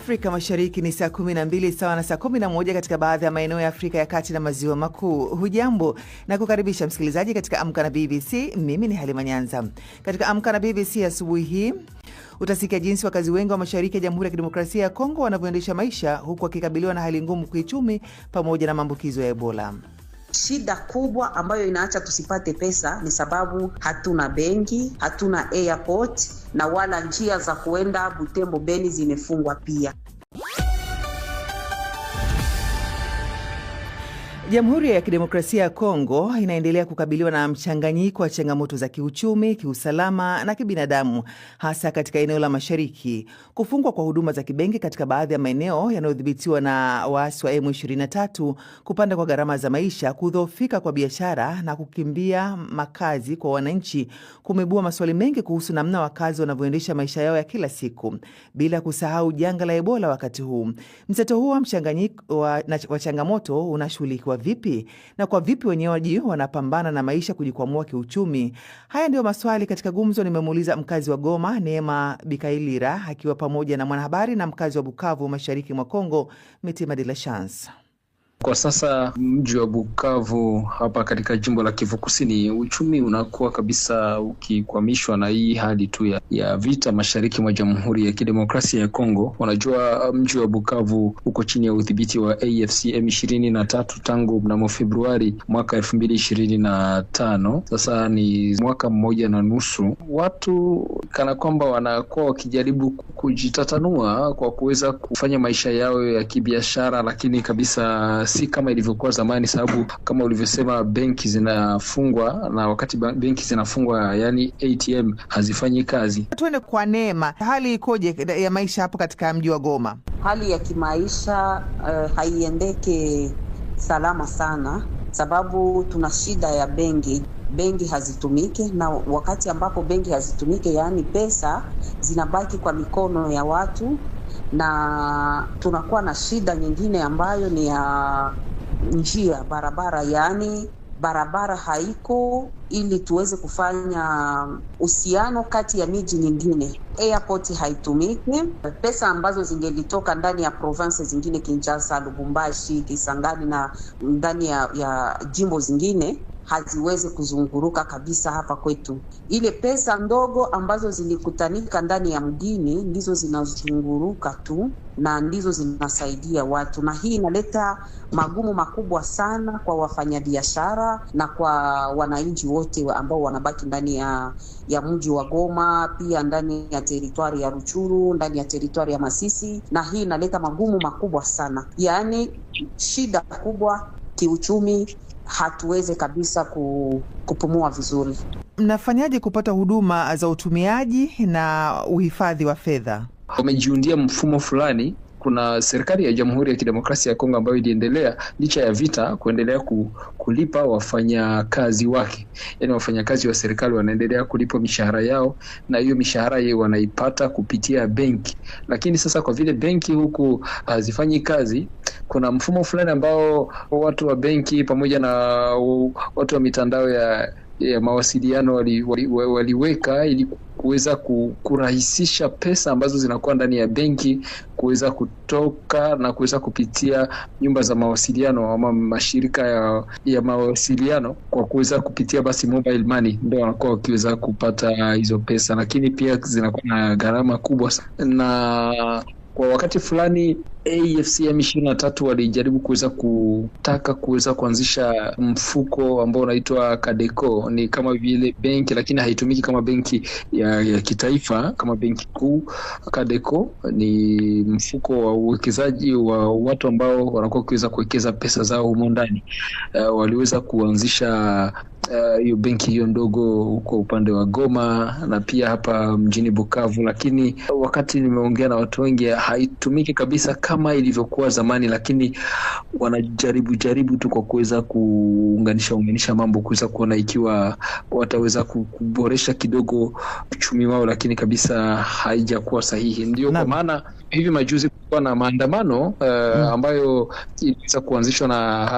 Afrika Mashariki ni saa 12 sawa na saa 11 katika baadhi ya maeneo ya Afrika ya Kati na Maziwa Makuu. Hujambo na kukaribisha msikilizaji katika Amka na BBC. Mimi ni Halima Nyanza. Katika Amka na BBC asubuhi hii utasikia jinsi wakazi wengi wa mashariki ya Jamhuri ya Kidemokrasia ya Kongo wanavyoendesha maisha huku wakikabiliwa na hali ngumu kiuchumi pamoja na maambukizo ya Ebola. Shida kubwa ambayo inaacha tusipate pesa ni sababu hatuna benki, hatuna airport na wala njia za kuenda Butembo Beni zimefungwa pia. Jamhuri ya Kidemokrasia ya Kongo inaendelea kukabiliwa na mchanganyiko wa changamoto za kiuchumi, kiusalama na kibinadamu, hasa katika eneo la mashariki. Kufungwa kwa huduma za kibenki katika baadhi ya maeneo yanayodhibitiwa na waasi wa M23, kupanda kwa gharama za maisha, kudhoofika kwa biashara na kukimbia makazi kwa wananchi kumeibua maswali mengi kuhusu namna wakazi wanavyoendesha maisha yao ya kila siku, bila kusahau janga la Ebola wakati huu. Mseto huu wa mchanganyiko wa changamoto unashughulikiwa vipi na kwa vipi wenyeji wanapambana na maisha kujikwamua kiuchumi? Haya ndio maswali katika gumzo nimemuuliza mkazi wa Goma Neema Bikailira akiwa pamoja na mwanahabari na mkazi wa Bukavu mashariki mwa Kongo Mitima de la Chance. Kwa sasa mji wa Bukavu hapa katika jimbo la Kivu Kusini, uchumi unakuwa kabisa ukikwamishwa na hii hali tu ya vita mashariki mwa Jamhuri ya Kidemokrasia ya Kongo. Wanajua mji wa Bukavu uko chini ya udhibiti wa AFC M23 tangu mnamo Februari mwaka 2025. Sasa ni mwaka mmoja na nusu. Watu kana kwamba wanakuwa wakijaribu kujitatanua kwa kuweza kufanya maisha yao ya kibiashara, lakini kabisa si kama ilivyokuwa zamani, sababu kama ulivyosema benki zinafungwa, na wakati benki zinafungwa yani ATM hazifanyi kazi. Tuende kwa Neema, hali ikoje ya maisha hapo katika mji wa Goma? Hali ya kimaisha haiendeke salama sana, sababu tuna shida ya benki hazitumike, na wakati ambapo benki hazitumike, yani pesa zinabaki kwa mikono ya watu, na tunakuwa na shida nyingine ambayo ni ya njia barabara, yani barabara haiko ili tuweze kufanya uhusiano kati ya miji nyingine. Airport haitumiki, pesa ambazo zingelitoka ndani ya province zingine, Kinshasa, Lubumbashi, Kisangani na ndani ya jimbo zingine haziwezi kuzunguruka kabisa hapa kwetu. Ile pesa ndogo ambazo zilikutanika ndani ya mjini ndizo zinazunguruka tu na ndizo zinasaidia watu, na hii inaleta magumu makubwa sana kwa wafanyabiashara na kwa wananchi wote ambao wanabaki ndani ya mji wa Goma, pia ndani ya teritwari ya Ruchuru, ndani ya teritwari ya Masisi, na hii inaleta magumu makubwa sana. Yaani shida kubwa kiuchumi, hatuweze kabisa kupumua vizuri. Mnafanyaje kupata huduma za utumiaji na uhifadhi wa fedha? Wamejiundia mfumo fulani. Kuna serikali ya Jamhuri ya Kidemokrasia ya Kongo ambayo iliendelea licha ya vita kuendelea kulipa wafanyakazi wake. Yaani wafanyakazi wa serikali wanaendelea kulipa mishahara yao, na hiyo mishahara yao wanaipata kupitia benki. Lakini sasa kwa vile benki huku hazifanyi kazi, kuna mfumo fulani ambao watu wa benki pamoja na watu wa mitandao ya mawasiliano waliweka ili kuweza kurahisisha pesa ambazo zinakuwa ndani ya benki kuweza kutoka na kuweza kupitia nyumba za mawasiliano ama mashirika ya mawasiliano, kwa kuweza kupitia basi mobile money, ndio wanakuwa wakiweza kupata hizo pesa, lakini pia zinakuwa na gharama kubwa na kwa wakati fulani AFC M23 walijaribu kuweza kuanzisha mfuko ambao unaitwa Kadeco. Ni kama vile benki lakini haitumiki kama benki ya kitaifa kama benki kuu. Kadeco ni mfuko wa uwekezaji wa watu ambao wanakuwa kuweza kuwekeza pesa zao humo ndani. Waliweza kuanzisha hiyo benki hiyo ndogo huko upande wa Goma na pia hapa mjini Bukavu, lakini wakati nimeongea na watu wengi haitumiki kabisa kama ilivyokuwa zamani, lakini wanajaribu tu kwa kuweza kuunganisha mambo, kuweza kuona ikiwa wataweza kuboresha kidogo uchumi wao, lakini kabisa haijakuwa sahihi. Ndio kwa maana hivi majuzi kulikuwa na maandamano ambayo iliweza kuanzishwa na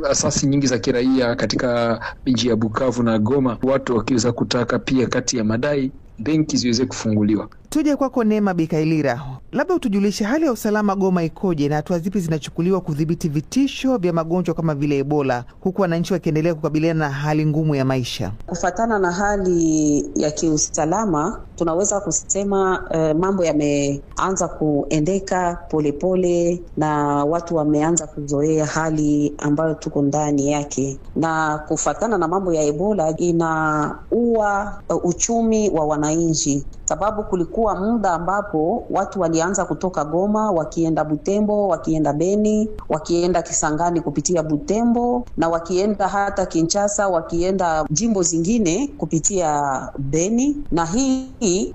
asasi nyingi za kiraia katika miji ya Bukavu na Goma, watu wakiweza kutaka pia kati ya madai benki ziweze kufunguliwa. Tuje kwako Neema Bikailira, labda utujulishe hali ya usalama Goma ikoje na hatua zipi zinachukuliwa kudhibiti vitisho vya magonjwa kama vile Ebola, huku wananchi wakiendelea kukabiliana na hali ngumu ya maisha? Kufatana na hali ya kiusalama, tunaweza kusema mambo yameanza kuendeka polepole na watu wameanza kuzoea hali ambayo tuko ndani yake. Na kufatana na mambo ya Ebola, inaua uchumi wa wananchi, sababu kulikuwa muda ambapo watu walianza kutoka Goma wakienda Butembo, wakienda Beni, wakienda Kisangani kupitia Butembo, na wakienda hata Kinshasa, wakienda jimbo zingine kupitia Beni, na hii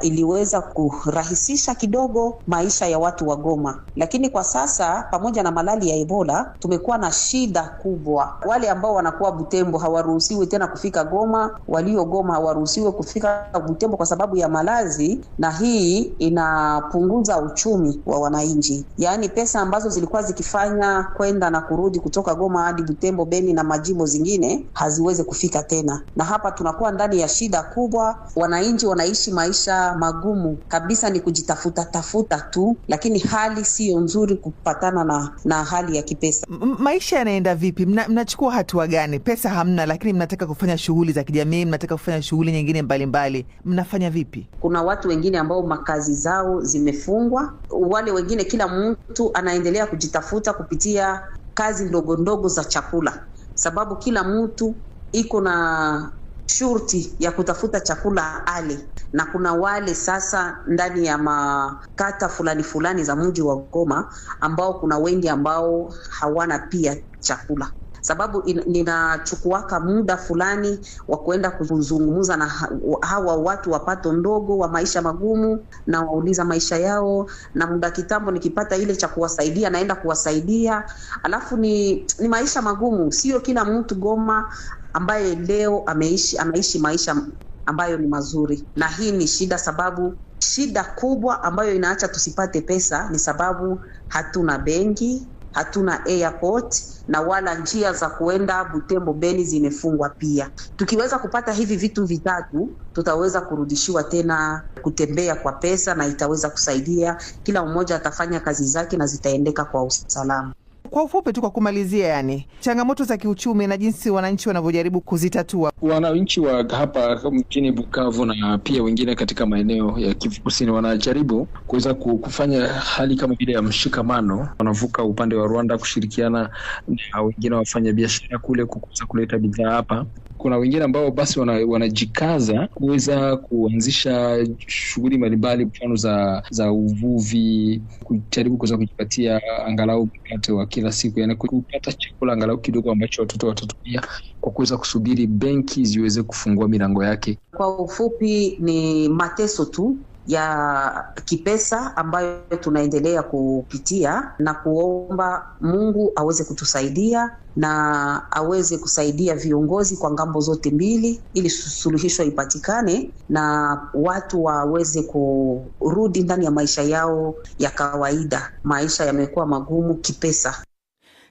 iliweza kurahisisha kidogo maisha ya watu wa Goma. Lakini kwa sasa, pamoja na malali ya Ebola, tumekuwa na shida kubwa. Wale ambao wanakuwa Butembo hawaruhusiwi tena kufika Goma, walio Goma hawaruhusiwi kufika Butembo kwa sababu ya malazi, na hii inapunguza uchumi wa wananchi. Yaani pesa ambazo zilikuwa zikifanya kwenda na kurudi kutoka Goma hadi Butembo, Beni na majimbo zingine haziwezi kufika tena. Na hapa tunakuwa ndani ya shida kubwa. Wananchi wanaishi maisha magumu kabisa, ni kujitafuta tu, lakini hali sio nzuri kupatana na hali ya kipesa. Maisha yanaenda vipi? Mnachukua hatua gani? Pesa hamna, lakini mnataka kufanya shughuli za kijamii, mnataka kufanya shughuli nyingine mbalimbali. Mnafanya vipi? Kuna watu wengine ambao makazi zao zimefungwa. Wale wengine, kila mtu anaendelea kujitafuta kupitia kazi ndogo ndogo za chakula, sababu kila mtu iko na shurti ya kutafuta chakula ale. Na kuna wale sasa ndani ya makata fulani za mji wa Goma ambao kuna wengi ambao hawana pia chakula, sababu ninachukuaka muda fulani wa kwenda kuzungumza na hawa watu wapato ndogo wa maisha magumu, na wauliza maisha yao, na muda kitambo nikipata ile cha kuwasaidia naenda kuwasaidia. Alafu ni maisha magumu, sio kila mtu Goma ambaye leo anaishi maisha ambayo ni mazuri. Na hii ni shida, sababu shida kubwa ambayo inaacha tusipate pesa ni sababu hatuna benki, hatuna airport, na wala njia za kuenda Butembo, Beni zimefungwa pia. Tukiweza kupata hivi vitu vitatu, tutaweza kurudishiwa tena kutembea kwa pesa, na itaweza kusaidia kila mmoja atafanya kazi zake na zitaendeka kwa usalama. Kwa ufupi tu, kwa kumalizia, yani changamoto za kiuchumi na jinsi wananchi wanavyojaribu kuzitatua. Wananchi wa hapa mjini Bukavu na pia wengine katika maeneo ya Kivu Kusini wanajaribu kuweza kufanya hali kama vile ya mshikamano. Wanavuka upande wa Rwanda kushirikiana na wengine wafanya biashara kule kuweza kuleta bidhaa hapa. Kuna wengine ambao basi wanajikaza kuweza kuanzisha shughuli mbalimbali, mfano za uvuvi, kujaribu kuweza kujipatia angalau mkate wa kila siku, yani kupata chakula angalau kidogo ambacho watoto watatumia, kwa kuweza kusubiri benki ziweze kufungua milango yake. Kwa ufupi, ni mateso tu ya kipesa ambayo tunaendelea kupitia, na kuomba Mungu aweze kutusaidia na aweze kusaidia viongozi kwa ngambo zote mbili, ili suluhisho ipatikane na watu waweze kurudi ndani ya maisha yao ya kawaida. Maisha yamekuwa magumu kipesa.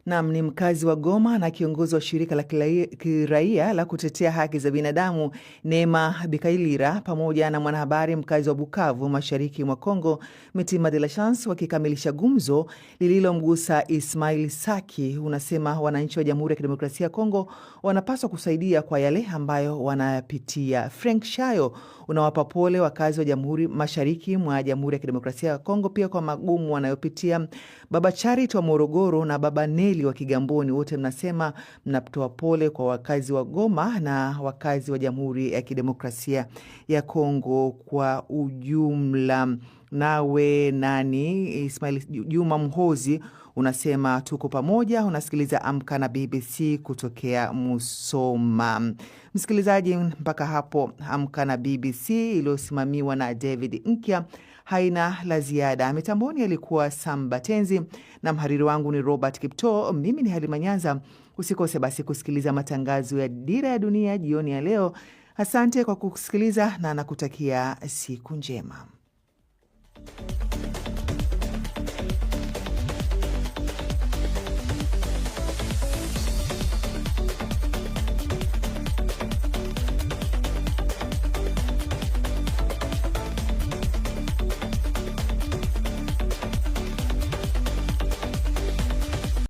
Naam, ni mkazi wa Goma na kiongozi wa shirika la kiraia la kutetea haki za binadamu Neema Bikailira, pamoja na mwanahabari mkazi wa Bukavu mashariki mwa Kongo Mitima de la Chance, wakikamilisha gumzo lililomgusa Ismail Saki. Unasema wananchi wa Jamhuri ya Kidemokrasia ya Kongo wanapaswa kusaidia kwa yale ambayo wanayapitia. Frank Shayo unawapa pole wakazi wa Jamhuri mashariki mwa Jamhuri ya Kidemokrasia ya Kongo pia kwa magumu wanayopitia. Baba Charity wa Morogoro na Baba Neli wa Kigamboni, wote mnasema mnatoa pole kwa wakazi wa Goma na wakazi wa Jamhuri ya Kidemokrasia ya Kongo kwa ujumla. Nawe nani Ismail Juma Mhozi unasema tuko pamoja, unasikiliza Amka na BBC kutokea Musoma. Msikilizaji, mpaka hapo Amka na BBC iliyosimamiwa na David Nkya haina la ziada. Mitamboni alikuwa Samba Tenzi na mhariri wangu ni Robert Kipto. Mimi ni Halima Nyanza. Usikose basi kusikiliza matangazo ya Dira ya Dunia jioni ya leo. Asante kwa kusikiliza na nakutakia siku njema.